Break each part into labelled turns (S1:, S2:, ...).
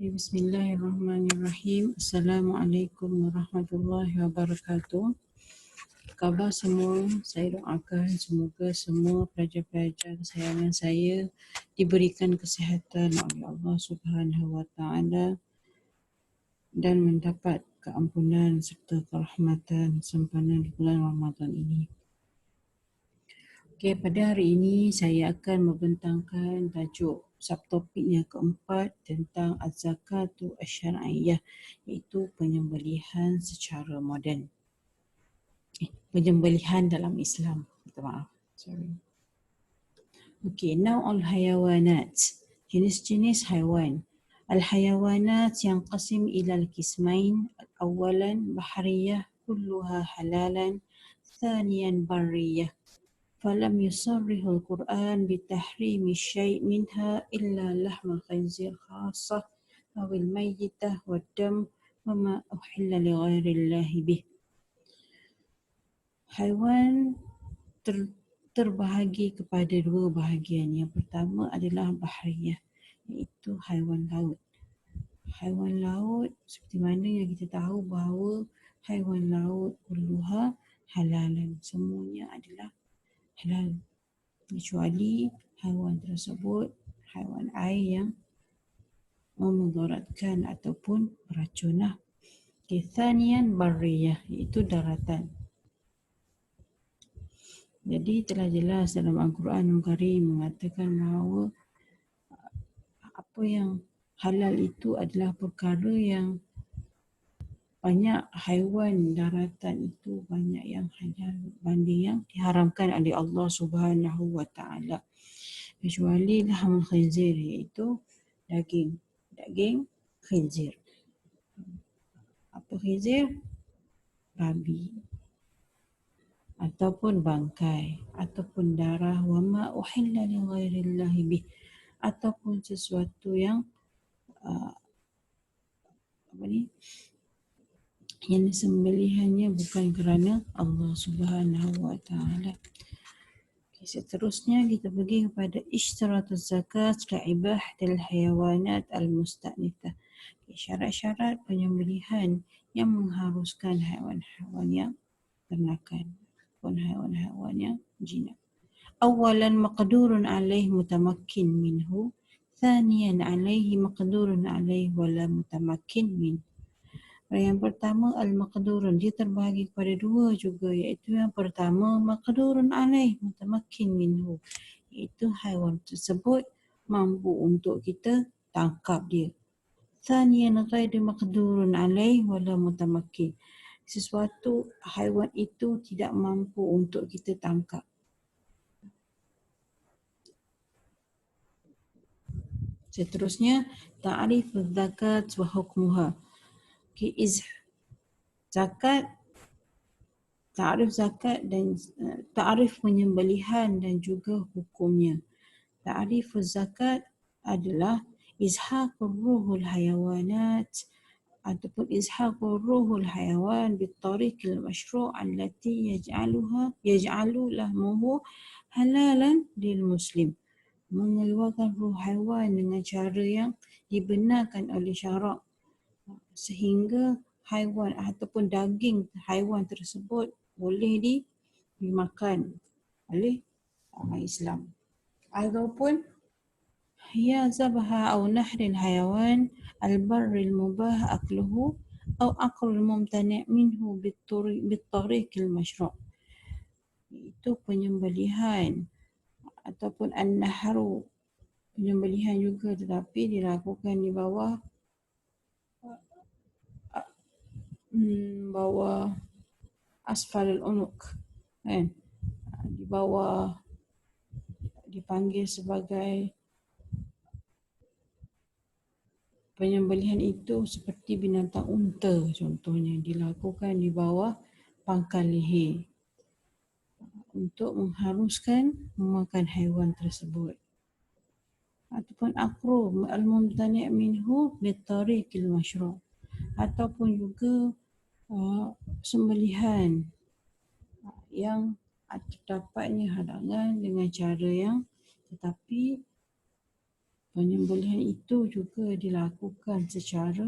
S1: Bismillahirrahmanirrahim. Assalamualaikum warahmatullahi wabarakatuh. Apa khabar semua? Saya doakan semoga semua pelajar-pelajar kesayangan saya diberikan kesihatan oleh Allah Subhanahu wa taala dan mendapat keampunan serta kerahmatan sempena di bulan Ramadan ini. Okey, pada hari ini saya akan membentangkan tajuk subtopik yang keempat tentang az-zakatu asy-syar'iyyah, iaitu penyembelihan secara moden. Penyembelihan dalam Islam. Minta maaf. Sorry. Okey, now al-hayawanat. Jenis-jenis haiwan. Al-hayawanat yanqasim ila al-qismain. Awalan bahriyah kulluha halalan. Thaniyan barriyah. فلم يصرح القرآن بتحريم الشيء منها إلا لحم الخنزير خاصة أو الميتة والدم وما أحل لغير الله به. Haiwan terbahagi kepada dua bahagian. Yang pertama adalah bahriyah, iaitu haiwan laut. Haiwan laut seperti mana yang kita tahu bahawa haiwan laut kulluha halalan, semuanya adalah halal kecuali haiwan tersebut haiwan air yang memudaratkan ataupun beracun. Thaniyan barriyah, iaitu daratan. Jadi telah jelas dalam Al-Quran Al-Karim mengatakan bahawa apa yang halal itu adalah perkara yang banyak haiwan daratan itu banyak yang halal banding yang diharamkan oleh Allah Subhanahu wa taala. Kecuali lahmul khinzir, iaitu daging khinzir. Apa khinzir? Babi ataupun bangkai ataupun darah, wama uhilla li ghairillahi bih, ataupun sesuatu yang yang disembelihannya bukan kerana Allah Subhanahu wa taala. Seterusnya kita pergi kepada isyaratuz zakat li'ibahatil hayawanat al-musta'nithah. Syarat-syarat penyembelihan yang mengharuskan haiwan-haiwan yang ternakan ataupun haiwan-haiwan yang jinak. Awalan maqdurun alaih mutamakkin minhu, thaniyan alaihi maqdurun alaih wala mutamakkin minhu. Yang pertama al-maqdurun, dia terbahagi kepada dua juga, iaitu yang pertama maqdurun alaih mutamakkin minhu, iaitu haiwan tersebut mampu untuk kita tangkap dia. Thaniyan ghairu maqdurun alaih wala mutamakkin, sesuatu haiwan itu tidak mampu untuk kita tangkap. Seterusnya ta'rif az-zakat wa hukmuha. Zakat, ta'rif zakat dan ta'rif penyembelihan dan juga hukumnya. Ta'rif zakat adalah izhaqur ruhul hayawanat ataupun izhaqur ruhul hayawan bitariqil masyru' allati yaj'alu lahmuhu halalan lil muslim. Mengeluarkan ruh haiwan dengan cara yang dibenarkan oleh syarak sehingga haiwan ataupun daging haiwan tersebut boleh dimakan oleh orang Islam. Ataupun hiya zabha aw nahril hayawan al-barril mubah akluhu aw aqrul mumtani' minhu bitariqil masyru'. Itu penyembelihan ataupun an-nahru, penyembelihan juga tetapi dilakukan di bawah asfalul unuq, kan? Di bawah, dipanggil sebagai penyembelihan itu seperti binatang unta contohnya, dilakukan di bawah pangkal leher untuk mengharuskan memakan haiwan tersebut. Ataupun aqru al-mumtani' minhu bitariqil masyru', ataupun juga sembelihan yang terdapatnya halangan dengan cara yang tetapi Penyembelihan itu juga dilakukan secara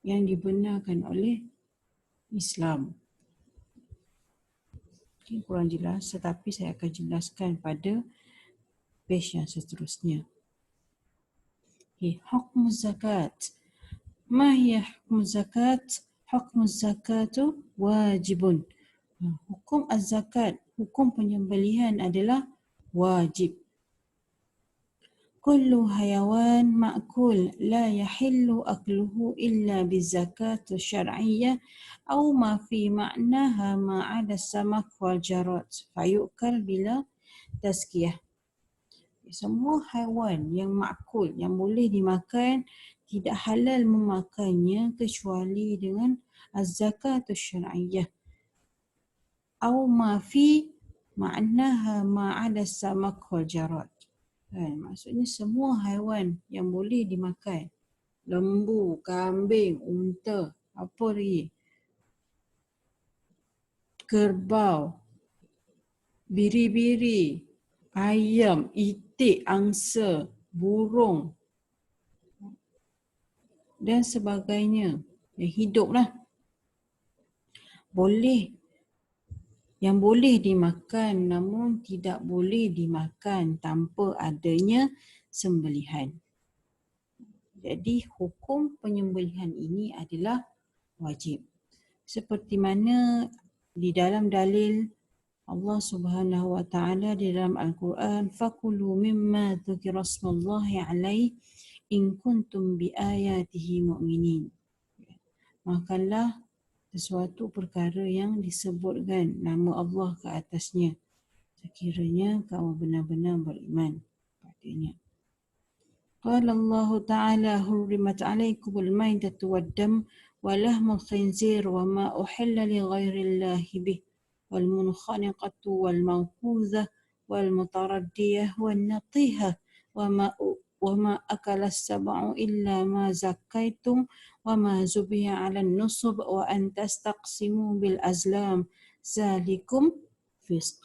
S1: yang dibenarkan oleh Islam. Mungkin kurang jelas, tetapi saya akan jelaskan pada page yang seterusnya. Hukm zakat. Ma hiya hukm zakat? Hukm zakatu wajibun. Hukum az-zakat, hukum penyembelihan adalah wajib. Kullu hayawan ma'kul la yahillu akluhu illa bizakat syar'iyyah aw ma fi ma'naha ma'ada samak wal jarad fayukal bila tazkiyah. Semua haiwan yang ma'kul, yang boleh dimakan, tidak halal memakannya kecuali dengan az-zakat syar'iyyah. Aw ma fi ma'naha ma'ada samak wal jarad. Maksudnya semua haiwan yang boleh dimakan. Lembu, kambing, unta, apa lagi? Kerbau, biri-biri, ayam, itik, angsa, burung dan sebagainya. Yang hiduplah. Yang boleh dimakan namun tidak boleh dimakan tanpa adanya sembelihan. Jadi hukum penyembelihan ini adalah wajib. Seperti mana di dalam dalil Allah Subhanahu wa taala di dalam Al-Quran, fakulu mimma dzukira smallahi alaihi in kuntum biayatihi mu'minin. Makanlah sesuatu perkara yang disebutkan nama Allah ke atasnya sekiranya kamu benar-benar beriman padanya. Qala Allah Ta'ala hurrimat alaikumul maitatu wad-dam wa lahmul khinzir wa ma uhilla li ghairillahi bih wal munkhaniqatu wal mawqudhah wal mutaraddiyah wan natihah وما أكل السبع إلا ما زكيتم وما زبه على النصب وأن تستقسموا بالأزلام ذلكم فسق.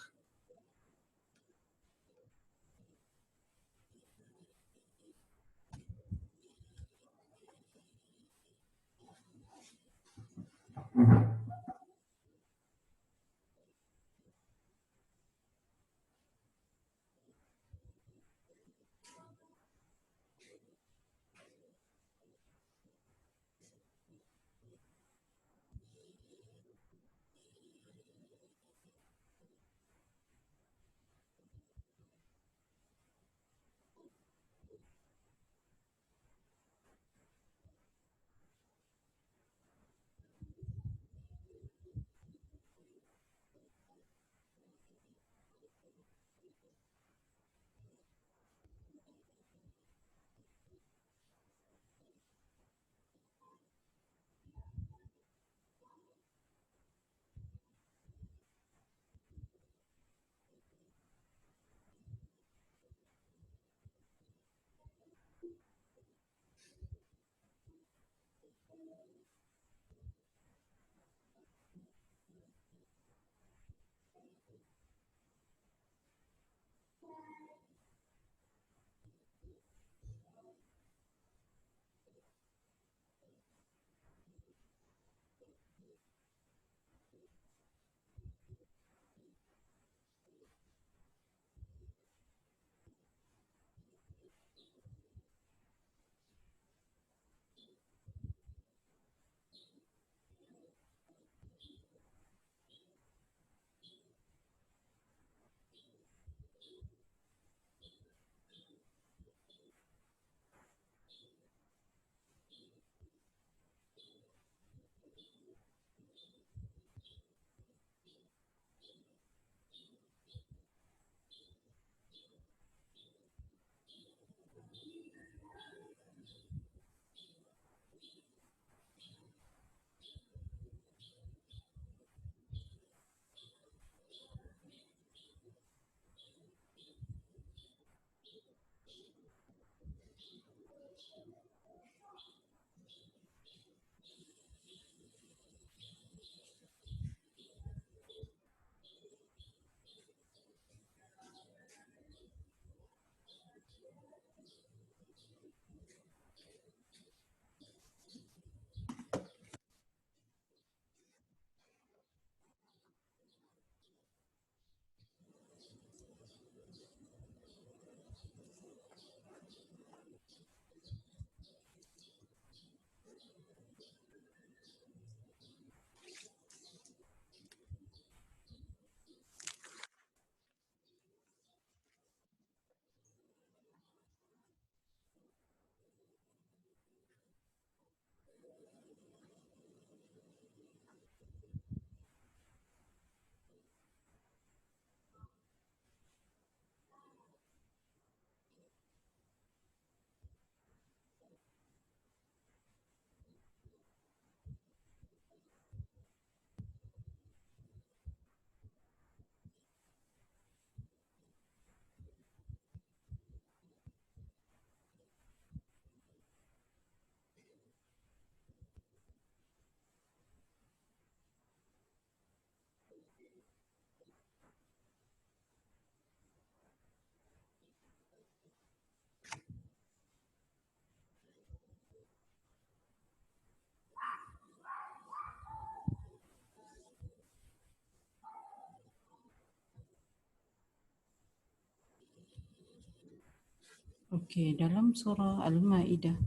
S1: Okey, dalam surah Al-Maidah.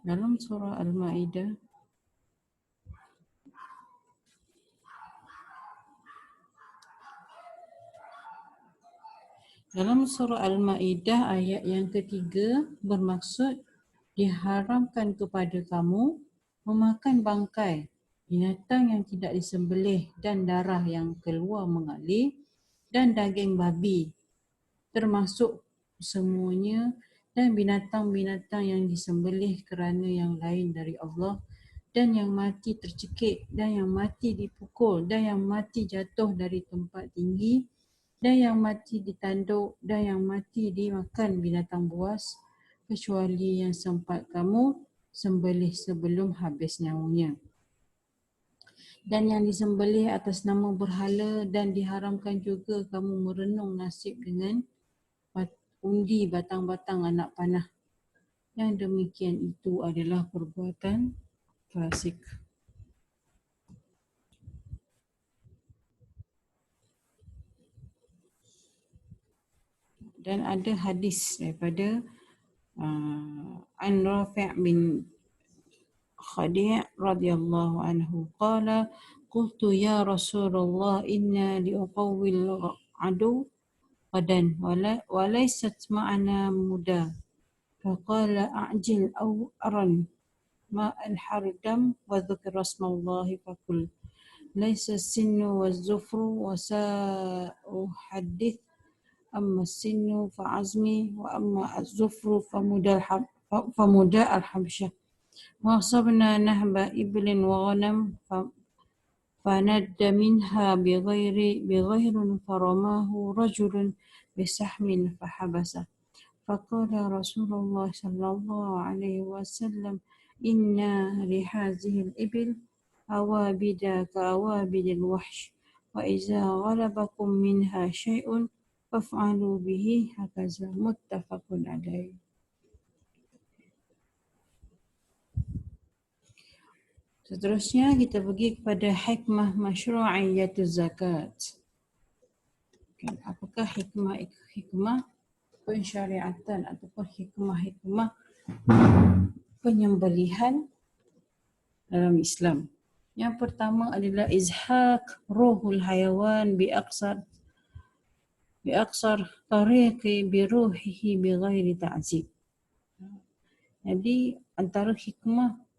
S1: Dalam surah Al-Maidah Dalam surah Al-Maidah ayat yang ketiga bermaksud diharamkan kepada kamu memakan bangkai binatang yang tidak disembelih dan darah yang keluar mengalir dan daging babi termasuk semuanya dan binatang-binatang yang disembelih kerana yang lain dari Allah dan yang mati tercekik dan yang mati dipukul dan yang mati jatuh dari tempat tinggi dan yang mati ditanduk dan yang mati dimakan binatang buas kecuali yang sempat kamu sembelih sebelum habis nyawanya dan yang disembelih atas nama berhala dan diharamkan juga kamu merenung nasib dengan undi batang-batang anak panah. Yang demikian itu adalah perbuatan fasik. Dan ada hadis daripada An Rafi' bin Khadi' radhiyallahu anhu qala qultu ya Rasulullah inna liuqawwil adu qadan walaysat ma'ana muda faqala a'jil aw aran ma al-hardam wa dhukra rasmallahi faqul laysa sinnu wa zufru wa sa'uhaddith amma sinnu fa'azmi wa amma az-zufru famuda al-habsyah وأصبنا نهب إبل وغنم فند منها بغير فرماه رجل بسحم فحبسه فقال رسول الله صلى الله عليه وسلم إن لهذه الإبل أوابد كأوابد الوحش وإذا غلبكم منها شيء فافعلوا به هكذا متفق عليه. Seterusnya kita pergi kepada hikmah masyru'iyyatuz zakat. Apakah hikmah pensyariatan ataupun hikmah penyembelihan dalam Islam? Yang pertama adalah izhaq ruhul hayawan bi aqsar tariqi bi ruhihi bi ghairi ta'zib. Jadi antara hikmah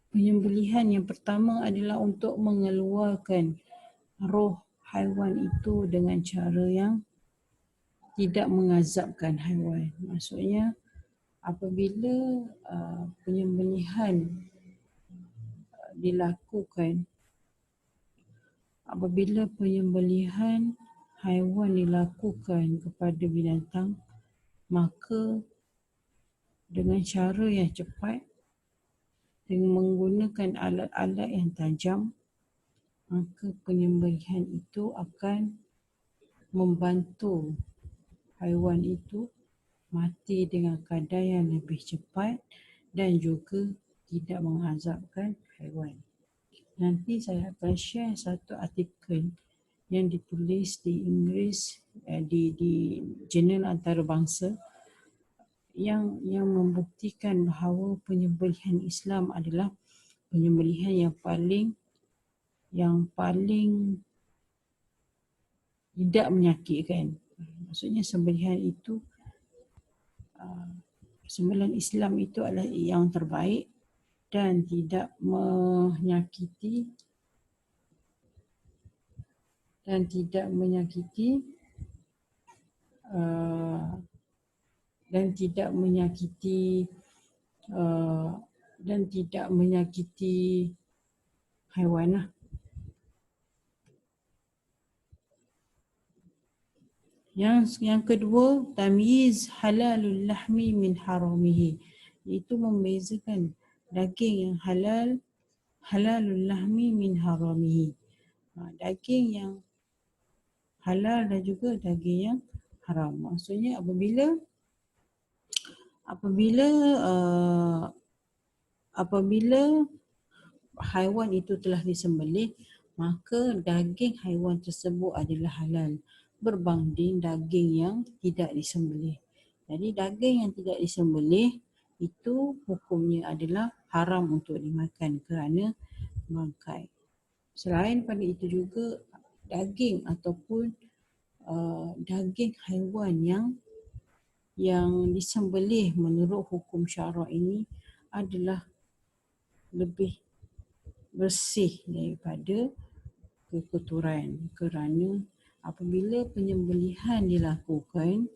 S1: penyembelihan yang pertama adalah untuk mengeluarkan roh haiwan itu dengan cara yang tidak mengazabkan haiwan. Maksudnya apabila penyembelihan dilakukan, apabila penyembelihan haiwan dilakukan kepada binatang, maka dengan cara yang cepat dengan menggunakan alat-alat yang tajam, maka penyembelihan itu akan membantu haiwan itu mati dengan kadar yang lebih cepat dan juga tidak mengazabkan haiwan. Nanti saya akan share satu artikel yang ditulis di Inggeris di jurnal antarabangsa yang membuktikan bahawa penyembelihan Islam adalah penyembelihan yang paling tidak menyakitkan. Maksudnya sembelihan itu sembelihan Islam itu adalah yang terbaik dan tidak menyakiti dan tidak menyakiti haiwan lah. Yang kedua, tamyiz halalul lahmi min haramihi, iaitu membezakan daging yang halalul lahmi min haramihi. Daging yang halal dan juga daging yang haram. Maksudnya apabila haiwan itu telah disembelih, maka daging haiwan tersebut adalah halal. berbanding daging yang tidak disembelih. Jadi daging yang tidak disembelih itu hukumnya adalah haram untuk dimakan kerana bangkai. Selain pada itu juga daging ataupun daging haiwan yang disembelih menurut hukum syarak ini adalah lebih bersih daripada kekotoran, kerana apabila penyembelihan dilakukan,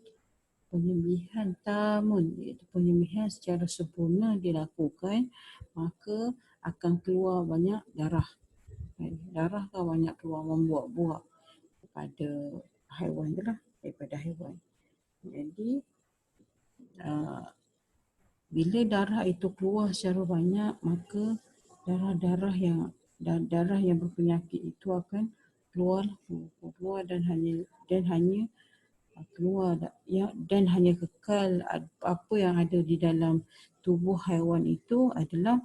S1: penyembelihan tamun iaitu penyembelihan secara sempurna dilakukan, maka akan keluar banyak darah. Darah kan banyak keluar membuak-buak pada haiwan tu lah, daripada haiwan. Jadi bila darah itu keluar secara banyak, maka darah yang berpenyakit itu akan keluar dan hanya keluar dan hanya kekal apa yang ada di dalam tubuh haiwan itu adalah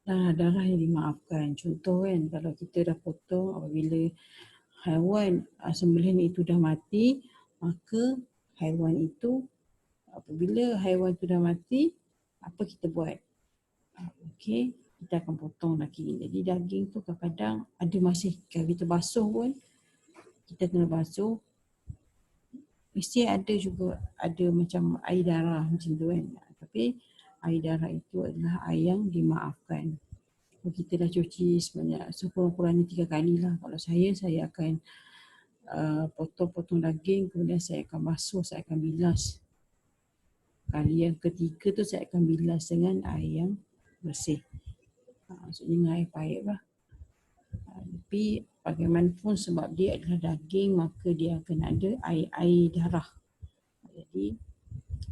S1: darah yang dimaafkan. Contoh kan, kalau kita dah potong apabila haiwan sembelihan itu dah mati, maka apabila haiwan itu dah mati, apa kita buat? Okey, kita akan potong daging. Jadi daging tu kadang-kadang ada masih, kalau kita basuh pun, kita kena basuh, mesti ada macam air darah macam tu kan. Tapi air darah itu adalah air yang dimaafkan. Kalau kita dah cuci sebanyak sekurang-kurangnya 3 kali lah. Kalau saya akan potong-potong daging, kemudian saya akan basuh, saya akan bilas. Kali yang ketiga tu saya akan bilas dengan air yang bersih. Maksudnya dengan air pahit lah. Tapi bagaimanapun sebab dia adalah daging, maka dia akan ada air darah. Jadi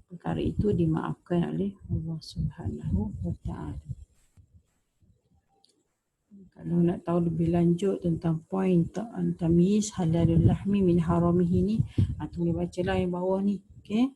S1: perkara itu dimaafkan oleh Allah Subhanahu wa Ta'ala. Kalau nak tahu lebih lanjut tentang poin tamyiz halalul lahmi min haramihi ni, boleh bacalah yang bawah ni. Okey.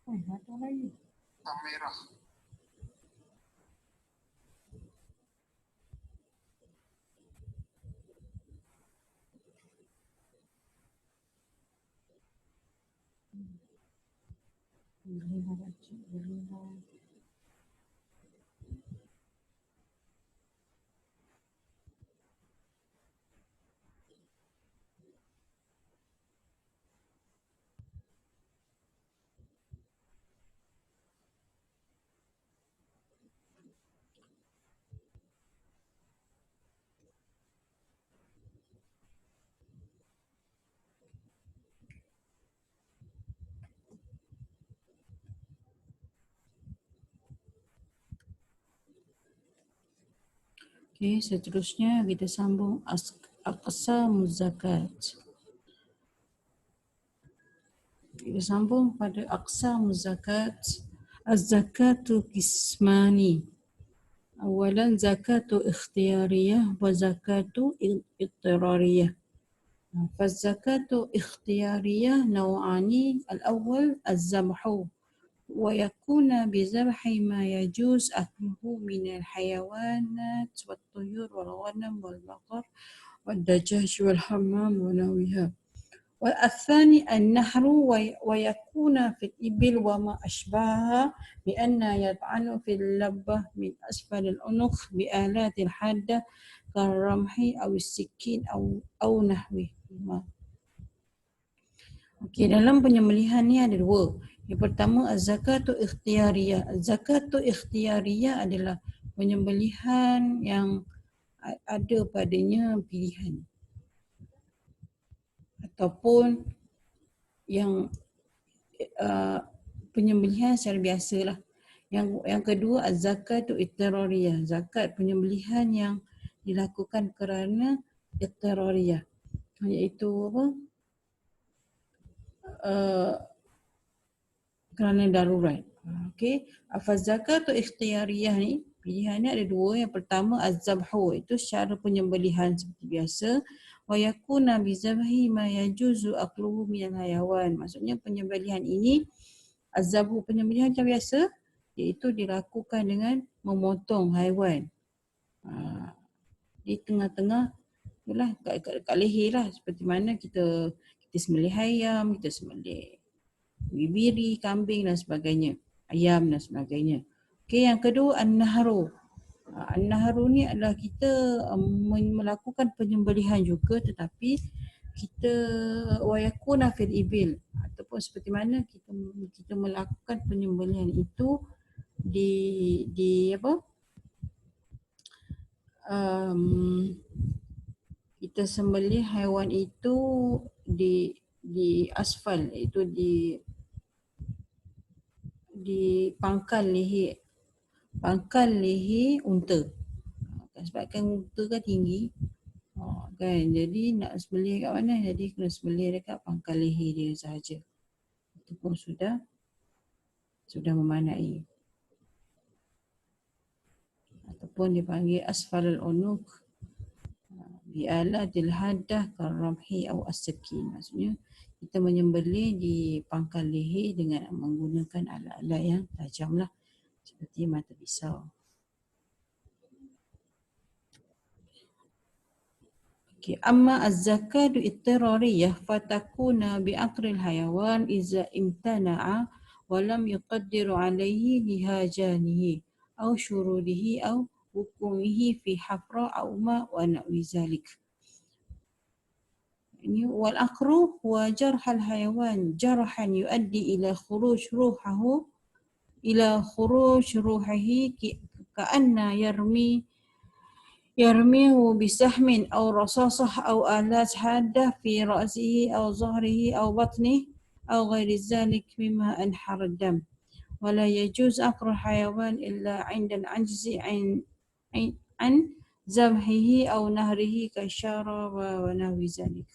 S1: Satu lagi. Merah. Boleh baca, boleh. Okey, seterusnya kita sambung aqsamuz zakat. Kita sambung pada aqsamuz zakat. Az-zakatu qismani. Awalan zakatu ikhtiyariyah wa zakatu ittirariyah. فالزكاة اختيارية نوعان الأول الذبح ويكون بذبح ما يجوز أكله من الحيوانات والطيور والغنم والبقر والدجاج والحمام ونحوها. والثاني النحر ويكون في الإبل وما أشبهها بأن يطعن في اللبة من أسفل العنق بآلات حادة كالرمح أو السكين أو نحوهما. Okey, dalam penyembelihan ni ada dua. Yang pertama az-zakatu ikhtiyariyah. Az-zakatu ikhtiyariyah adalah penyembelihan yang ada padanya pilihan ataupun yang penyembelihan secara biasalah. Yang kedua az-zakatu ittirariyah. Zakat penyembelihan yang dilakukan kerana ittirariyah, iaitu apa? Kerana darurat. Okey, zakatu ikhtiyariyah ni pilihannya ada dua. Yang pertama az-zabhu, itu secara penyembelihan seperti biasa. Wa yakuna bi zabhi ma yajuzu aqluhu min al-hayawan. Maksudnya penyembelihan ini az-zabhu penyembelihan macam biasa, iaitu dilakukan dengan memotong haiwan. Di tengah-tengah itulah kat leher lah, seperti mana kita sembelih ayam, kita sembelih bibiri, kambing dan sebagainya, ayam dan sebagainya. Okey, yang kedua an-nahru. An-nahru ni adalah kita melakukan penyembelihan juga, tetapi kita wa yakuna fil ibil, ataupun seperti mana kita melakukan penyembelihan itu di apa? Kita sembelih haiwan itu di asfal, iaitu di pangkal leher unta. Sebabkan unta kan tinggi, kan, jadi nak sembelih kat mana? Jadi kena sembelih dekat pangkal leher dia sahaja. Itu pun sudah memadai, ataupun dipanggil asfalul unuq bi'alatil haddah karramhi au as-sakin. Maksudnya kita menyembelih di pangkal leher dengan menggunakan alat-alat yang tajam lah, seperti mata pisau. Okay. Amma az-zakatu ittirariyah fatakuna bi'aqril hayawan iza imtana'a walam yuqaddiru alaihi lihajanihi au syurudihi au hukumihi fi hafra au ma wa na'wi zalik. Wal aqru huwa jarhal hayawan jarhan yuaddi ila khuruj ruhihi ka'anna يرميه بسهم أو رصاصة أو آلات حادة في رأسه أو ظهره أو بطنه أو غير ذلك مما أنحر الدم. ولا يجوز أكل الحيوان إلا عند العجز عن ذبحه أو نهره كالشارة ونحو ذلك.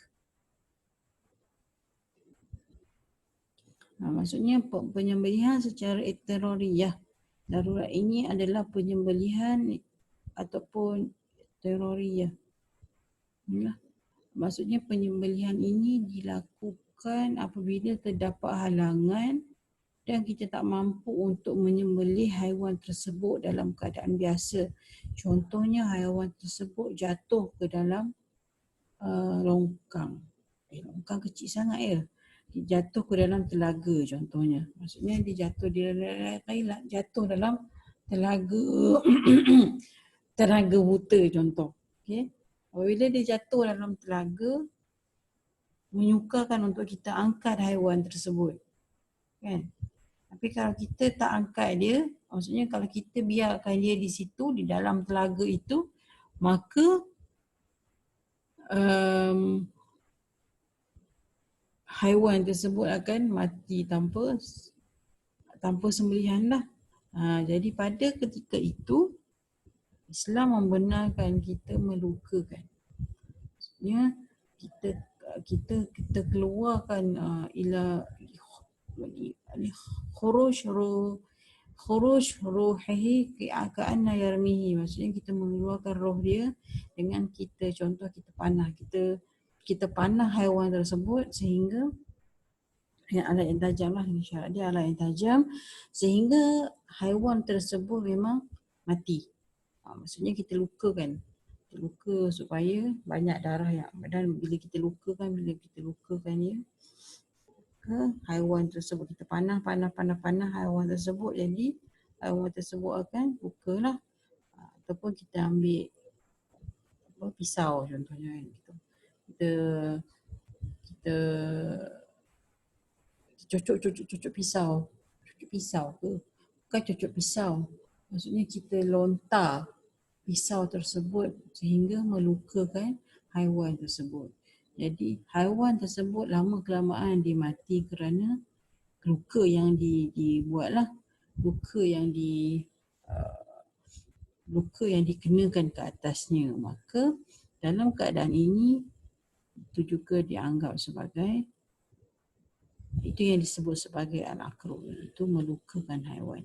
S1: Maksudnya penyembelihan secara ittirariyah, darurat ini adalah penyembelihan ataupun ittirariyah. Maksudnya penyembelihan ini dilakukan apabila terdapat halangan dan kita tak mampu untuk menyembelih haiwan tersebut dalam keadaan biasa. Contohnya haiwan tersebut jatuh ke dalam longkang. Longkang kecil sangat ya. Dia jatuh ke dalam telaga contohnya. Maksudnya dia jatuh dalam telaga telaga buta contoh. Okey. Apabila dia jatuh dalam telaga, menyukarkan untuk kita angkat haiwan tersebut. Kan? Tapi kalau kita tak angkat dia, maksudnya kalau kita biarkan dia di situ, di dalam telaga itu, maka haiwan tersebut akan mati tanpa sembelihan lah. Jadi pada ketika itu, Islam membenarkan kita melukakan. Maksudnya kita keluarkan ila khuruj ruhihi ka'anna yarmihi, maksudnya kita mengeluarkan roh dia dengan kita, contoh kita panah haiwan tersebut sehingga dengan alat yang tajam lah, dengan syarat dia alat yang tajam sehingga haiwan tersebut memang mati. Maksudnya kita lukakan, luka supaya banyak darah yang, dan bila kita lukakan dia ke haiwan tersebut, kita panah haiwan tersebut, jadi haiwan tersebut akan lukalah. Ataupun kita ambil pisau contohnya kan, kita cucuk pisau ke, bukan cucuk pisau, maksudnya kita lontar pisau tersebut sehingga melukakan haiwan tersebut. Jadi haiwan tersebut lama kelamaan dia mati kerana luka yang dibuatlah, luka yang dikenakan ke atasnya. Maka dalam keadaan ini itu juga dianggap sebagai, itu yang disebut sebagai al-aqru, itu melukakan haiwan.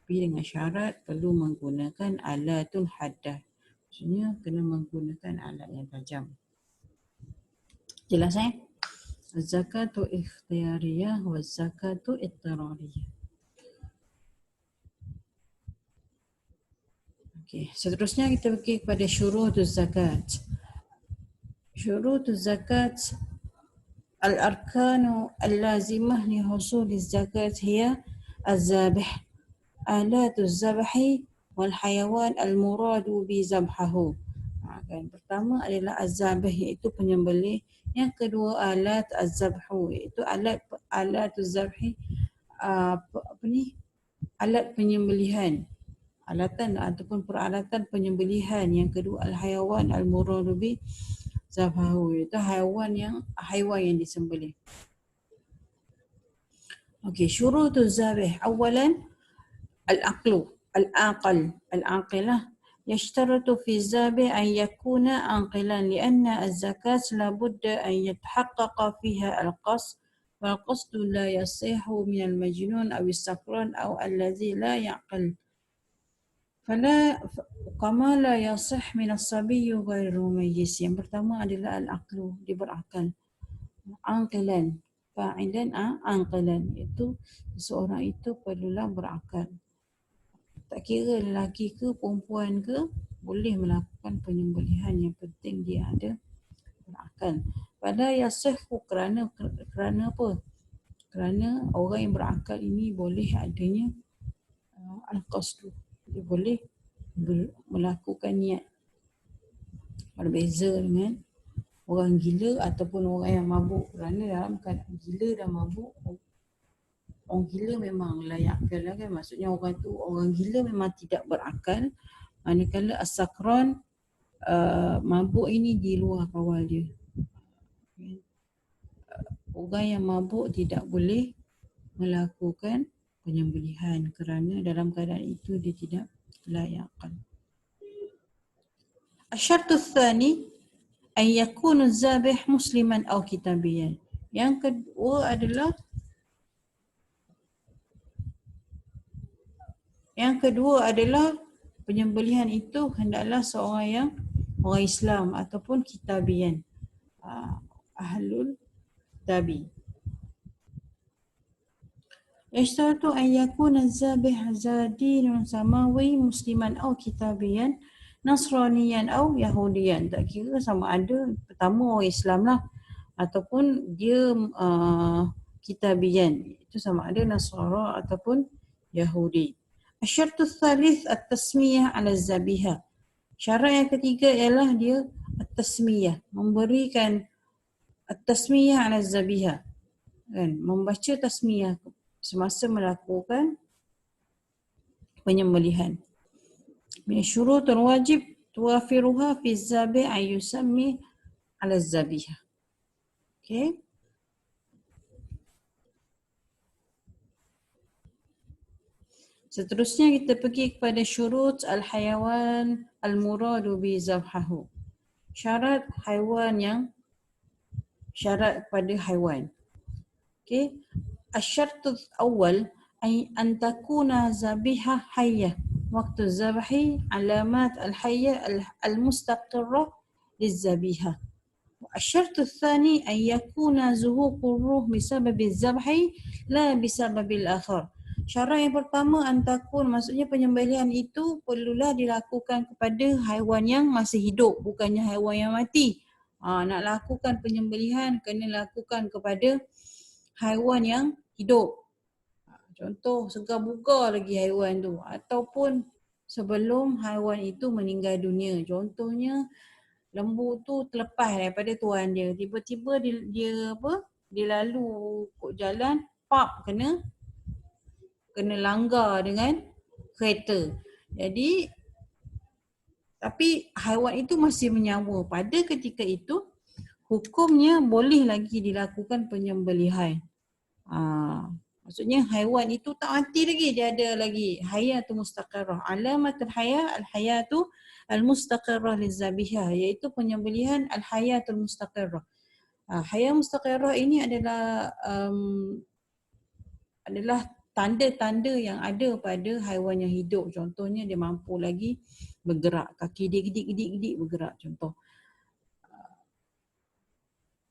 S1: Tapi dengan syarat perlu menggunakan alatul haddah, maksudnya kena menggunakan alat yang tajam. Jelas zakatu ikhtiyariyah wa zakatu ittirariyah. Okey, seterusnya kita pergi kepada syurutuz zakat. Syurutuz zakat al-arkanu al-lazimah li husuliz zakat hiya az-zabih, alatuz zabhi wal hayawan al-muradu bi zabhahu. Kan, pertama adalah az-zabih, iaitu penyembelih. Yang kedua alat az-zabhu, iaitu alatuz zabhi, alat penyembelihan, alatan ataupun peralatan penyembelihan. Yang kedua al-hayawan al-muradu bi zabhahu, iaitu haiwan yang disembelih. Okey, syurutuz zabih. Awalan al-aqlu, al-aqilah. يشترط في الذابح أن يكون عاقلا لأن الزكاة لابد أن يتحقق فيها القصد، والقصد لا يصح من المجنون أو السكران أو الذي لا يعقل، كما لا يصح من الصبي غير المميز. Yang pertama adalah al-aqlu, dia berakal. Aqilan, fa'ilan aqilan, itu seseorang itu perlulah berakal. Tak kira lelaki ke perempuan ke, boleh melakukan penyembelihan, yang penting dia ada berakal. Pada yasihhu, kerana apa? Kerana orang yang berakal ini boleh adanya al-qasdu, dia boleh melakukan niat. Berbeza dengan orang gila ataupun orang yang mabuk. Kerana dalam keadaan gila dan mabuk, orang gila memang layak akal kan, maksudnya orang gila memang tidak berakal, manakala as-sakran, mabuk ini di luar kawal dia. Orang yang mabuk tidak boleh melakukan penyembelihan kerana dalam keadaan itu dia tidak layak akal. Asyartu tsani an yakunu zabih musliman aw kitabiyan. Yang kedua adalah penyembelihan itu hendaklah seorang Islam ataupun kitabian, ahlul tabi. Yashtaratu an yakuna zabih zadinun samawi musliman aw kitabiyan nasraniyan aw yahudiyan. Tak kira sama ada pertama orang Islam lah ataupun dia kitabiyan, itu sama ada Nasara ataupun Yahudi. Asyartu tsalits at-tasmiyah ala zabiha. Syarat yang ketiga ialah dia at-tasmiyah, memberikan at-tasmiyah ala zabiha, kan, membaca tasmiyah semasa melakukan penyembelihan. Min syurutul wajib tuwafiruha fi zabih ay yusammi ala zabiha. Okey. Seterusnya kita pergi kepada syurut al-hayawan al-muradu bi zabhahu. Syarat haiwan yang syarat pada haiwan. Okey. Asyartul awal an takuna zabihah hayyah. Waktu zabahi alamat al-hayyah al-mustaqirrah lizzabihah. الشرط الثاني أن يكون زهوق الروح بسبب الذبح لا بسبب الآخر. Syarat yang pertama antakun, maksudnya penyembelihan itu perlulah dilakukan kepada haiwan yang masih hidup, bukannya haiwan yang mati. Nak lakukan penyembelihan kena lakukan kepada haiwan yang hidup. Contoh segar bugar lagi haiwan tu, ataupun sebelum haiwan itu meninggal dunia. Contohnya lembu tu terlepas daripada tuan dia, tiba-tiba dia lalu kok jalan, kena langgar dengan kereta. Jadi tapi haiwan itu masih menyawa. Pada ketika itu hukumnya boleh lagi dilakukan penyembelihan. Maksudnya haiwan itu tak mati lagi, dia ada lagi hayatu mustaqirrah. Alamatul al-hayatu al-mustaqirrah lizabihah, iaitu penyembelihan al-hayatul mustaqirrah. Hayat mustaqirrah ini adalah tanda-tanda yang ada pada haiwan yang hidup. Contohnya dia mampu lagi bergerak, kaki dia gedik-gedik bergerak, contoh.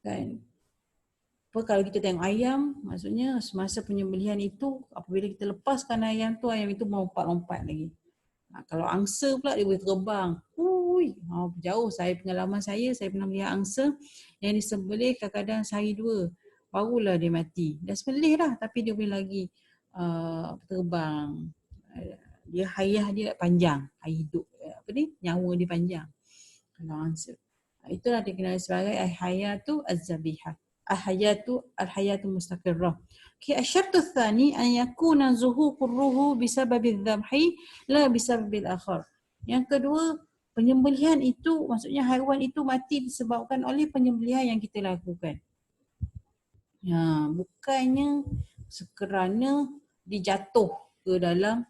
S1: Kan? Kalau kita tengok ayam, maksudnya semasa penyembelihan itu, apabila kita lepaskan ayam itu melompat-lompat lagi. Kalau angsa pula dia boleh terbang. Jauh pengalaman saya pernah melihat angsa yang disembelih kadang-kadang sehari dua, barulah dia mati. Dah sembelih dah tapi dia boleh lagi terbang. Dia hayat dia panjang, hidup nyawa dia panjang. Kalau angsa. Itulah dikenali sebagai al-hayatu az-zabihah. Al-hayatu mustaqirrah. Asyartu tsani an yakuna zuhuqur ruhu bisababil dhabhi la bisababil akhar. Yang kedua, penyembelihan itu maksudnya haiwan itu mati disebabkan oleh penyembelihan yang kita lakukan. Bukannya sekerana dijatuh ke dalam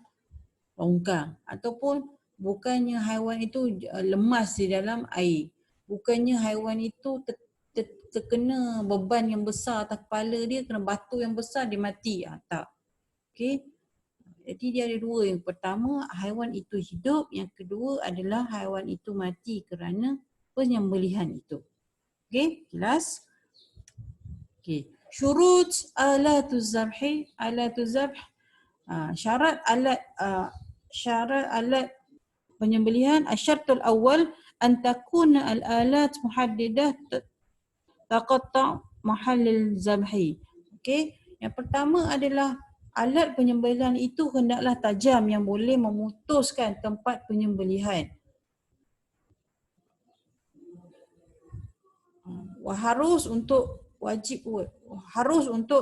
S1: longkang, ataupun bukannya haiwan itu lemas di dalam air. Bukannya haiwan itu terkena beban yang besar atas kepala dia, kena batu yang besar, dia mati. Tak. Okey. Jadi dia ada dua. Yang pertama, haiwan itu hidup. Yang kedua adalah haiwan itu mati kerana penyembelihan itu. Okey, jelas? Okey. Syurut alatuz zabhi. Alatuz zabh. Syarat alat penyembelihan. Asyartul awal an takuna al-alat muhaddidah taqatta' mahallil zabhi. Okey, yang pertama adalah alat penyembelihan itu hendaklah tajam yang boleh memutuskan tempat penyembelihan. Harus untuk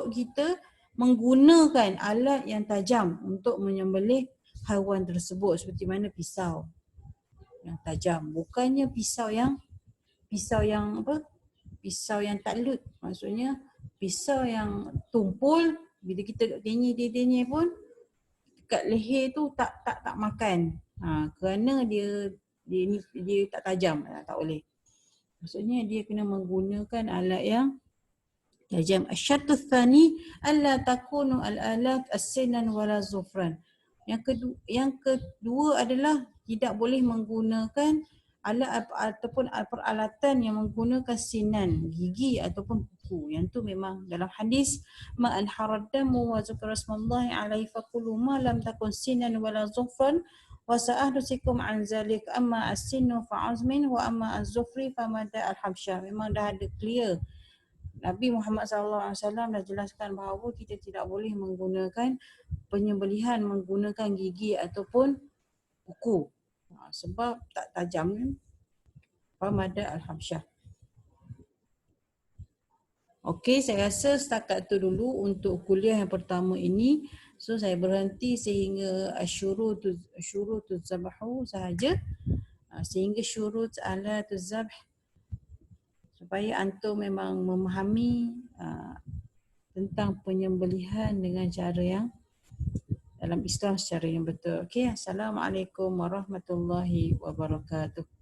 S1: kita menggunakan alat yang tajam untuk menyembelih haiwan tersebut, seperti mana pisau yang tajam, bukannya pisau yang takluk, maksudnya pisau yang tumpul, bila kita denyai pun dekat leher tu tak makan. Kerana dia tak tajam, tak boleh. Maksudnya dia kena menggunakan alat yang tajam. Asyartu tsani alla takunu al-alat as-sinan wala zufran. Yang kedua adalah tidak boleh menggunakan alat ataupun peralatan yang menggunakan sinan, gigi ataupun kuku. Yang tu memang dalam hadis ma'al haraddamu wa zikra rasmallahi alaihi faqulu ma lam takun sinan wala zufran wa sa'ahdusikum an zalik amma as-sinu fa'azmin wa amma az-zufri famada al-habsyah. Memang dah ada clear. Nabi Muhammad SAW dah jelaskan bahawa kita tidak boleh menggunakan penyembelihan menggunakan gigi ataupun kuku. Sebab tak tajam kan. Famada al-habsyah. Okey, saya rasa setakat tu dulu untuk kuliah yang pertama ini. So saya berhenti sehingga syurutuz zabahu sahaja. Sehingga syurut alatuz zabh, supaya antum memang memahami tentang penyembelihan dengan cara yang dalam Islam secara yang betul. Okey, Assalamualaikum warahmatullahi wabarakatuh.